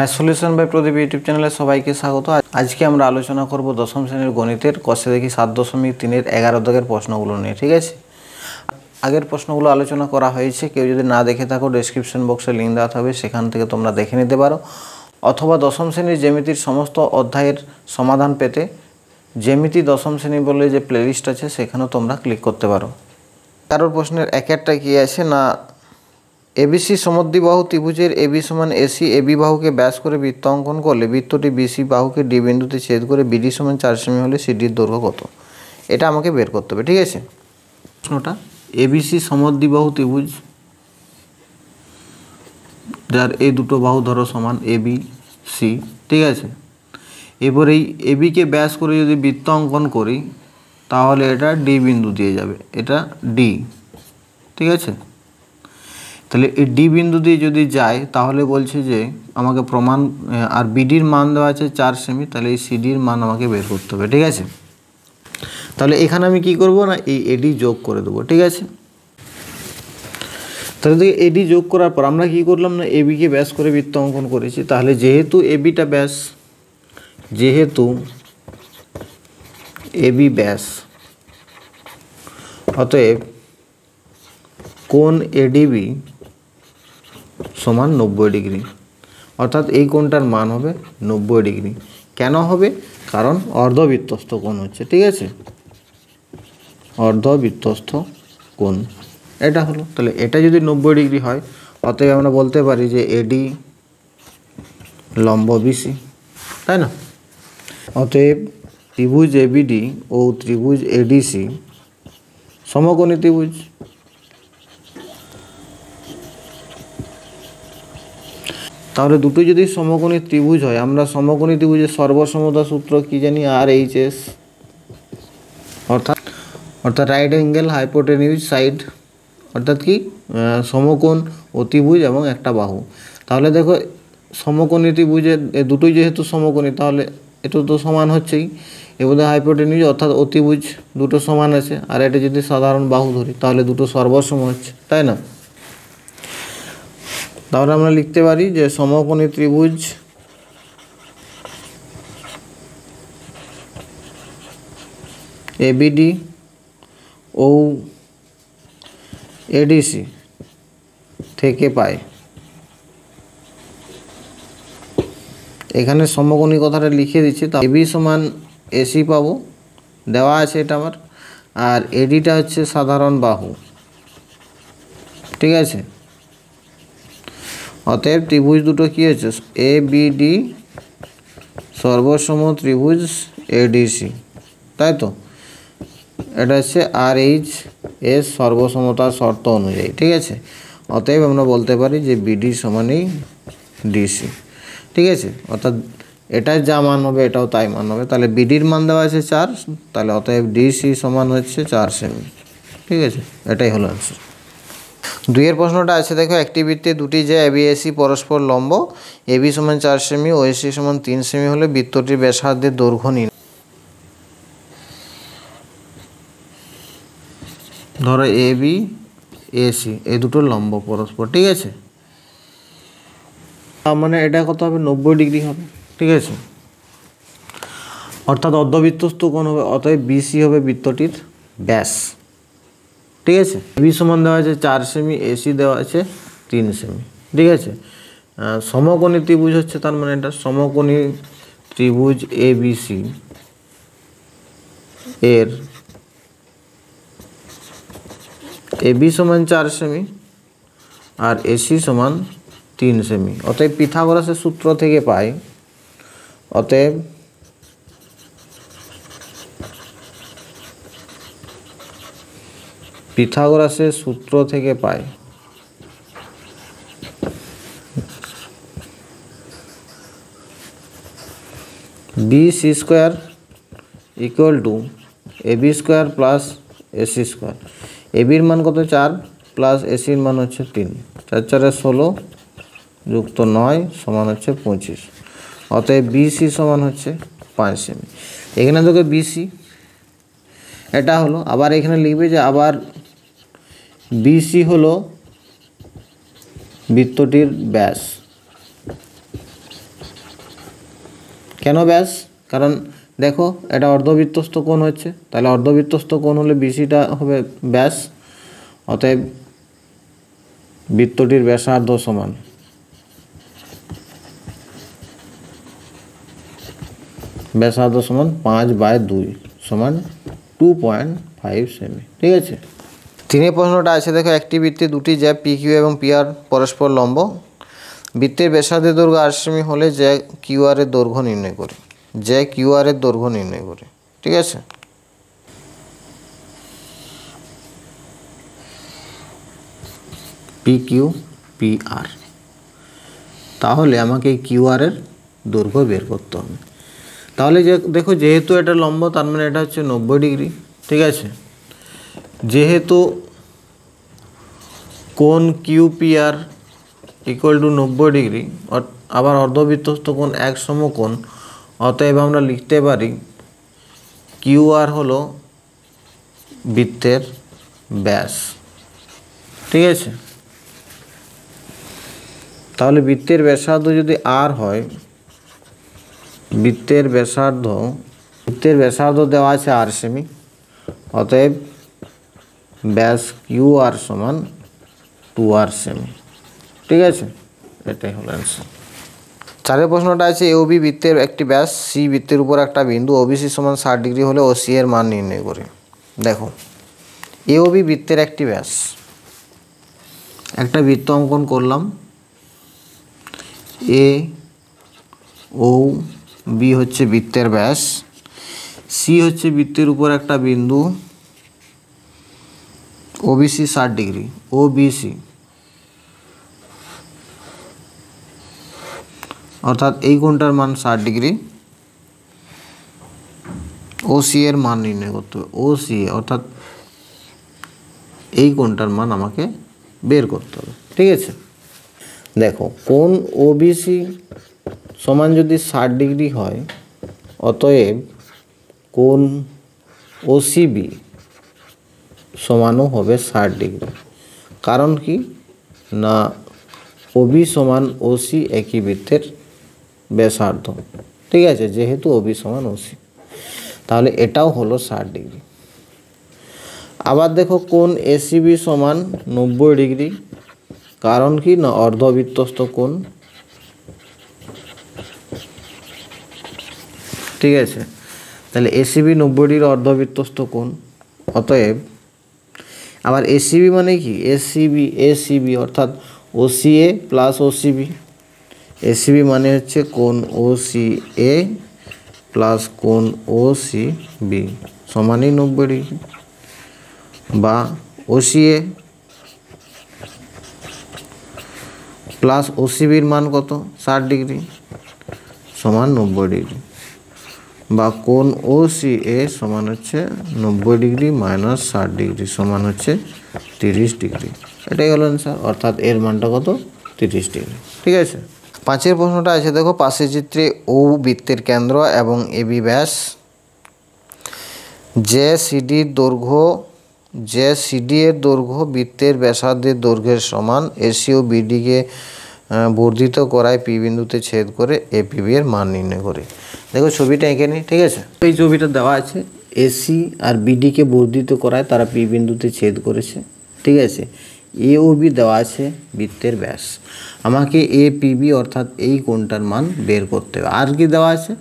Math solution by Pradeep YouTube চ্যানেলে সবাইকে স্বাগত। আজকে আমরা আলোচনা করব দশম শ্রেণীর গণিতের কষে দেখি 7.3-এর 11 দাগের প্রশ্নগুলো নিয়ে। ঠিক আছে, আগের প্রশ্নগুলো আলোচনা করা হয়েছে। কেউ যদি না দেখে থাকো ডেসক্রিপশন বক্সে লিঙ্ক দেওয়া থাকবে, সেখান থেকে তোমরা দেখে নিতে পারো। অথবা দশম শ্রেণীর জ্যামিতির সমস্ত অধ্যায়ের সমাধান পেতে জ্যামিতি দশম শ্রেণী বলে যে প্লেলিস্ট আছে সেখানেও তোমরা ক্লিক করতে পারো। কারোর প্রশ্নের একটা কী আছে না, এবিসি সমদ্বিবাহু ত্রিভুজের এবি সমান এসি এবি বাহুকে ব্যাস করে বৃত্ত অঙ্কন করলে বৃত্তটি বিসি বাহুকে ডি বিন্দুতে ছেদ করে বিডি সমান 4 সেমি হলে সিডির দৈর্ঘ্য কত? এটা আমাকে বের করতে হবে। ঠিক আছে, প্রশ্নটা এবিসি সমদ্বিবাহু ত্রিভুজ যার এই দুটো বাহু ধরো সমান এবি সি। ঠিক আছে, এবার এই এবিকে ব্যাস করে যদি বৃত্ত অঙ্কন করি তাহলে এটা ডি বিন্দু দিয়ে যাবে, এটা ডি। ঠিক আছে, তাহলে এই ডি বিন্দু দিয়ে যদি যায় তাহলে বলছে যে আমাকে প্রমাণ, আর বিডির মান দেওয়া আছে 4 সেমি, তাহলে এই সিডির মান আমাকে বের করতে হবে। ঠিক আছে, তাহলে এখানে আমি কি করব না, এই এডি যোগ করে দেবো। ঠিক আছে, তাহলে এডি যোগ করার পর আমরা কি করলাম না, এবিকে ব্যাস করে বৃত্ত অঙ্কন করেছি। তাহলে যেহেতু এবিটা ব্যাস, যেহেতু এবি ব্যাস, অতএব কোণ এডিবি সমান 90 ডিগ্রি, অর্থাৎ এই কোণটার মান হবে 90 ডিগ্রি। কেন হবে? কারণ অর্ধবৃত্তস্থ কোণ হচ্ছে। ঠিক আছে, অর্ধবৃত্তস্থ কোণ এটা হলো। তাহলে এটা যদি 90 ডিগ্রি হয়, অতএব আমরা বলতে পারি যে এডি লম্ব বিসি, তাই না? অতএব ত্রিভুজ এবিডি ও ত্রিভুজ এডিসি সমকোণী ত্রিভুজ। তাহলে দুটো যদি সমকোণী ত্রিভুজ হয়, আমরা সমকোণী ত্রিভুজের সর্বসমতা সূত্র কি জানি, আর এইচ এস, অর্থাৎ রাইট অ্যাঙ্গেল হাইপোটেনিউজ সাইড, অর্থাৎ কি সমকোণ অতিভুজ এবং একটা বাহু। তাহলে দেখো সমকোণী ত্রিভুজের দুটোই যেহেতু সমকোণী, তাহলে এটা তো সমান হচ্ছেই। এবারে হাইপোটেনিউজ অর্থাৎ অতিভুজ দুটো সমান আছে, আর এটা যদি সাধারণ বাহু ধরি তাহলে দুটো সর্বসম হচ্ছে, তাই না? তাহলে আমরা লিখতে পারি যে সমকোণী ত্রিভুজ এবিডি ও এডিসি থেকে পাই, এখানে সমকোণী কথাটা লিখে দিচ্ছি। তা এবি সমান এসি পাবো, দেওয়া আছে এটা আমার, আর এডিটা হচ্ছে সাধারণ বাহু। ঠিক আছে, অতএব ত্রিভুজ দুটো কী হচ্ছে, এ বিডি সর্বসম ত্রিভুজ এডিসি, তাই তো? এটা হচ্ছে আর এইচ এস সর্বসমতার শর্ত অনুযায়ী। ঠিক আছে, অতএব আমরা বলতে পারি যে বিডি সমানই ডিসি। ঠিক আছে, অর্থাৎ এটার যা মান হবে এটাও তাই মান হবে। তাহলে বিডির মান দেওয়া আছে 4, তাহলে অতএব ডিসি সমান হচ্ছে 4 সেমি। ঠিক আছে, এটাই হলো আনসার। 2 প্রশ্নটা আছে, দেখো একটি বৃত্তে দুটি যে এবি এসি পরস্পর লম্ব, এবি সমান 4 সেমি ও এসি সমান 3 সেমি হলে বৃত্তটির ব্যাসার্ধের দৈর্ঘ্য নিন। ধরো এবি এসি এই দুটো লম্ব পরস্পর। ঠিক আছে, তার মানে এটা কত হবে, 90 ডিগ্রি হবে। ঠিক আছে, অর্থাৎ অর্ধবৃত্তস্থ কোণ হবে, অতএব বিসি হবে বৃত্তটির ব্যাস। ঠিক আছে, বি সমান দেওয়া আছে 4 সেমি, এসি দেওয়া আছে 3 সেমি। ঠিক আছে, সমকোণী ত্রিভুজ হচ্ছে, তার মানে এটা সমকোণী ত্রিভুজ এবিসি এর এবি সমান 4 সেমি আর এসি সমান 3 সেমি। অতএব পিথাগোরাসের সূত্র থেকে পাই, অতএব পিথাগোরাসের সূত্র থেকে পাই B C square equal to AB square plus AC square. এবির মান কত, 4, প্লাস এসির মান হচ্ছে 3, 4 4 16 যুক্ত 9 সমান হচ্ছে 25। অতএব বিসি সমান হচ্ছে 5 সেমি। এখানে দেখো বিসি এটা হলো, আবার এখানে লিখবে যে আবার বিসি হলো বৃত্তটির ব্যাস। কেন ব্যাস? কারণ দেখো এটা অর্ধবৃত্তস্থ কোণ হচ্ছে, তাহলে অর্ধবৃত্তস্থ কোণ হলে বিসিটা হবে ব্যাস। অতএব বৃত্তটির ব্যাসার্ধ সমান ব্যাসার্ধ সমান 5/2 সমান 2.5 সেমি। ঠিক আছে। 3 প্রশ্নটা আছে দেখো, একটি বৃত্তে দুটি জ্যা পি কিউ এবং পি আর পরস্পর লম্ব। বৃত্তের ব্যাসার্ধের দৈর্ঘ্য 8 সেমি হলে জ্যা কিউ আর এর দৈর্ঘ্য নির্ণয় করে। জ্যা কিউ আর এর দৈর্ঘ্য নির্ণয় করে। ঠিক আছে। পি কিউ পি আর, তাহলে আমাকে কিউ আর এর দৈর্ঘ্য বের করতে হবে। তাহলে যে দেখো যেহেতু এটা লম্ব তার মানে এটা হচ্ছে 90 ডিগ্রি। ঠিক আছে। যেহেতু কোণ Q P R equal to 90 degree, আবার অর্ধবৃত্তস্থ কোণ এক সমকোণ, অতএব আমরা লিখতে পারি কিউ আর হলো বৃত্তের ব্যাস। ঠিক আছে। তাহলে বৃত্তের ব্যাসার্ধ যদি আর হয়, বৃত্তের ব্যাসার্ধ দেওয়া আছে 8 সেমি, অতএব ব্যাস কিউ আর সমান 2r সেমি। ঠিক আছে। এটাই হলো অ্যান্সার। 4 প্রশ্নটা আছে, এওবি বৃত্তের একটি ব্যাস, সি বৃত্তের উপর একটা বিন্দু, ওবিসি সমান 60 ডিগ্রি হলে ওসি এর মান নির্ণয় করে। দেখো এওবি বৃত্তের একটি ব্যাস, একটা বৃত্ত অঙ্কন করলাম, এ ও বি হচ্ছে বৃত্তের ব্যাস, সি হচ্ছে বৃত্তের উপর একটা বিন্দু, ওবিসি 60 ডিগ্রি, ওবিসি অর্থাৎ এই কোণটার মান 60 ডিগ্রি, ওসি এর মান নির্ণয় করতে হবে। ওসি অর্থাৎ এই কোণটার মান আমাকে বের করতে হবে। ঠিক আছে। দেখো কোণ ওবিসি সমান যদি 60 ডিগ্রি হয়, অতএব কোণ ওসিবি সমানও হবে 60 ডিগ্রি। কারণ কি না, ওবি সমান ওসি একই বৃত্তের ব্যাসার্ধ। ঠিক আছে। যেহেতু ওবি সমান ওসি, তাহলে এটাও হলো 60 ডিগ্রি। আবার দেখো কোণ এসিবি সমান 90 ডিগ্রি। কারণ কি না, অর্ধবৃত্তস্থ কোণ। ঠিক আছে। তাহলে এসিবি 90 ডিগ্রি অর্ধবৃত্তস্থ কোণ, অতএব আবার এসিবি মানে কি, এসিবি অর্থাৎ ওসিএ প্লাস ওসিবি। এসিবি মানে হচ্ছে কোণ ওসিএ প্লাস কোণ ওসিবি সমানই 90 ডিগ্রি, বা ওসিএ প্লাস ওসিবির মান কত, 60 ডিগ্রি সমান 90 ডিগ্রি, বা কোণ ওসিএ সমান হচ্ছে 90 ডিগ্রি মাইনাস 60 ডিগ্রি সমান হচ্ছে 30 ডিগ্রি। এটাই হলো অ্যান্সার। অর্থাৎ এর মানটা কত, 30 ডিগ্রি। ঠিক আছে। 5 প্রশ্নটা আছে দেখো, পাশের চিত্রে ও বৃত্তের কেন্দ্র এবং এবি ব্যাস, যে সিডি এর দৈর্ঘ্য বৃত্তের ব্যাসার্ধের দৈর্ঘ্যের সমান, এসি ও বিডিকে বর্ধিত করায় পি বিন্দুতে ছেদ করে এপিবি এর মান নির্ণয় করে। দেখো ছবিটা এঁকে নিই। ঠিক আছে। এই ছবিটা দেওয়া আছে, এসি আর বিডিকে বর্ধিত করায় তারা পি বিন্দুতে ছেদ করেছে। ঠিক আছে। এ ও বি দেওয়া আছে বৃত্তের ব্যাস, আমাকে এ পিবি অর্থাৎ এই কোণটার মান বের করতে হবে। আর কি দেওয়া আছে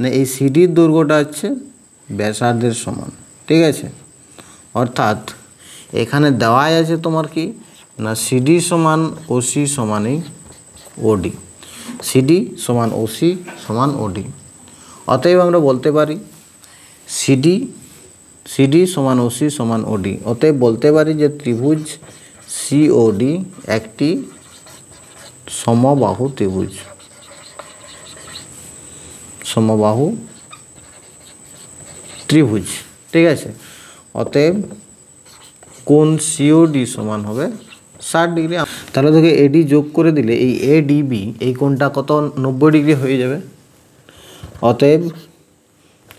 না, এই সিডির দৈর্ঘ্যটা হচ্ছে ব্যাসার্ধের সমান। ঠিক আছে। অর্থাৎ এখানে দেওয়াই আছে তোমার কি না, সিডি সমান ওসি সমানই ওডি, সিডি সমান ওসি সমান ওডি। অতএব আমরা বলতে পারি সিডি সমান ওসি সমান ওডি। অতএব বলতে পারি যে ত্রিভুজ সিওডি একটি সমবাহু ত্রিভুজ, সমবাহু ত্রিভুজ। ঠিক আছে। অতএব কোণ সিওডি সমান হবে 60 ডিগ্রি। তাহলে তোকে এডি যোগ করে দিলে এই এডিবি এই কোণটা কত, 90 ডিগ্রি হয়ে যাবে। অতএব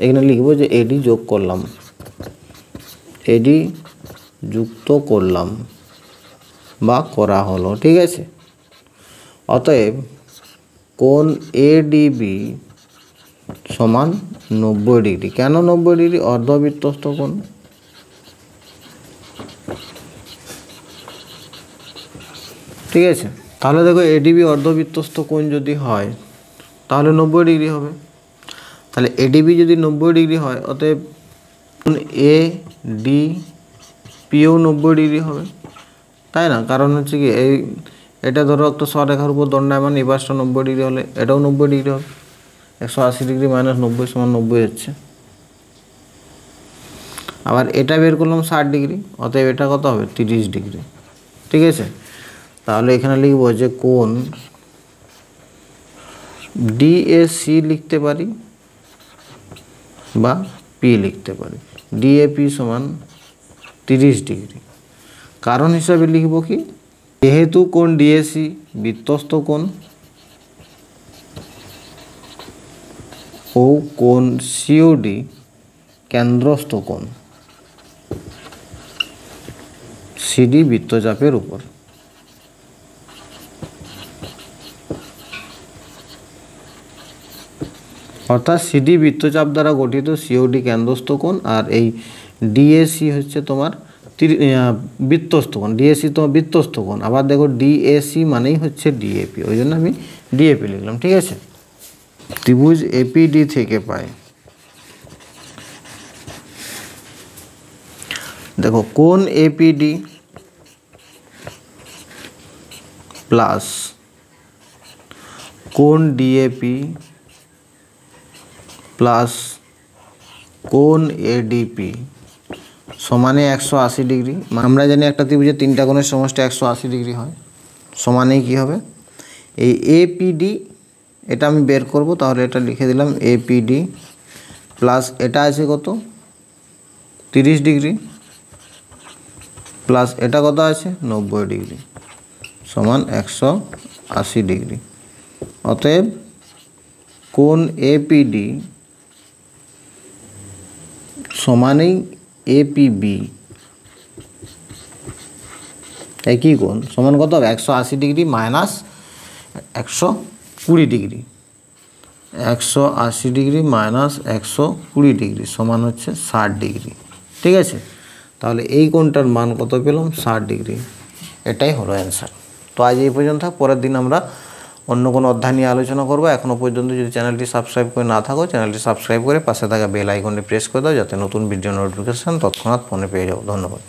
এখানে লিখব যে এডি যোগ করলাম, এডি যুক্ত করলাম বা করা হলো। ঠিক আছে। অতএব কোণ এডিবি সমান 90 ডিগ্রি। কেন 90 ডিগ্রি? অর্ধবৃত্তস্থ কোণ। ঠিক আছে, তাহলে দেখো এডিবি অর্ধবৃত্তস্থ কোণ যদি হয় তাহলে 90 ডিগ্রি হবে। তাহলে এডিবি যদি 90 ডিগ্রি হয় অতএব এ ডি পিও 90 ডিগ্রি হবে, তাই না? কারণ হচ্ছে কি এটা ধরো একটা সরেখার উপর দণ্ডায়মান, এই পাশটা 90 ডিগ্রি হলে এটাও 90 ডিগ্রি হবে। 180 ডিগ্রি মাইনাস 90 সমান 90 হচ্ছে। আবার এটা বের করলাম 60 ডিগ্রি, অতএব এটা কত হবে? 30 ডিগ্রি। ঠিক আছে, তাহলে এখানে লিখব যে কোণ ডিএসি লিখতে পারি বা পি লিখতে পারি। ডিএপি সমান 30 ডিগ্রি। কারণ হিসাবে লিখব কি, যেহেতু কোণ ডিএসি বৃত্তস্থ কোণ ও কোণ সিওডি কেন্দ্রস্থ কোণ, সিডি বৃত্তচাপের উপর। অর্থাৎ সিডি বৃত্তচাপ দ্বারা গঠিত, সিওডি কেন্দ্রস্থ কোণ, আর এই ডিএসি হচ্ছে তোমার বৃত্তস্থ কোণ। ডিএসি তোমার বৃত্তস্থ কোণ। আবার দেখো ডিএসি মানেই হচ্ছে ডিএপি, ওই জন্য আমি ডিএপি লিখলাম। ঠিক আছে, ত্রিভুজ এপিডি থেকে পাই, দেখো কোণ এপিডি প্লাস কোণ ডিএপি প্লাস কোণ এডিপি সমানে 180 ডিগ্রি। আমরা জানি একটা ত্রিভুজের তিনটা কোণের সমষ্টি 180 ডিগ্রি হয়। সমানেই কি হবে? এই এপিডি এটা আমি বের করব, তাহলে এটা লিখে দিলাম এপিডি প্লাস এটা আছে কত? 30 ডিগ্রি প্লাস এটা কত আছে? 90 ডিগ্রি সমান 180 ডিগ্রি। অতএব কোণ এপিডি সমানেই এপিবি। একই কোণ সমান কত হবে? 180 degree minus 120 degree. 180 degree minus 120 degree সমান হচ্ছে 60 ডিগ্রি। ঠিক আছে, তাহলে এই কোণটার মান কত পেলাম? 60 ডিগ্রি। এটাই হলো অ্যান্সার। তো আজ এই পর্যন্ত থাক, পরের দিন আমরা অন্য কোনো অধ্যায় নিয়ে আলোচনা করব। এখনও পর্যন্ত যদি চ্যানেলটি সাবস্ক্রাইব করে না থাকো, চ্যানেলটি সাবস্ক্রাইব করে পাশে থাকা বেল আইকনটি প্রেস করে দাও, যাতে নতুন ভিডিও নোটিফিকেশান তৎক্ষণাৎ ফোনে পেয়ে যাও। ধন্যবাদ।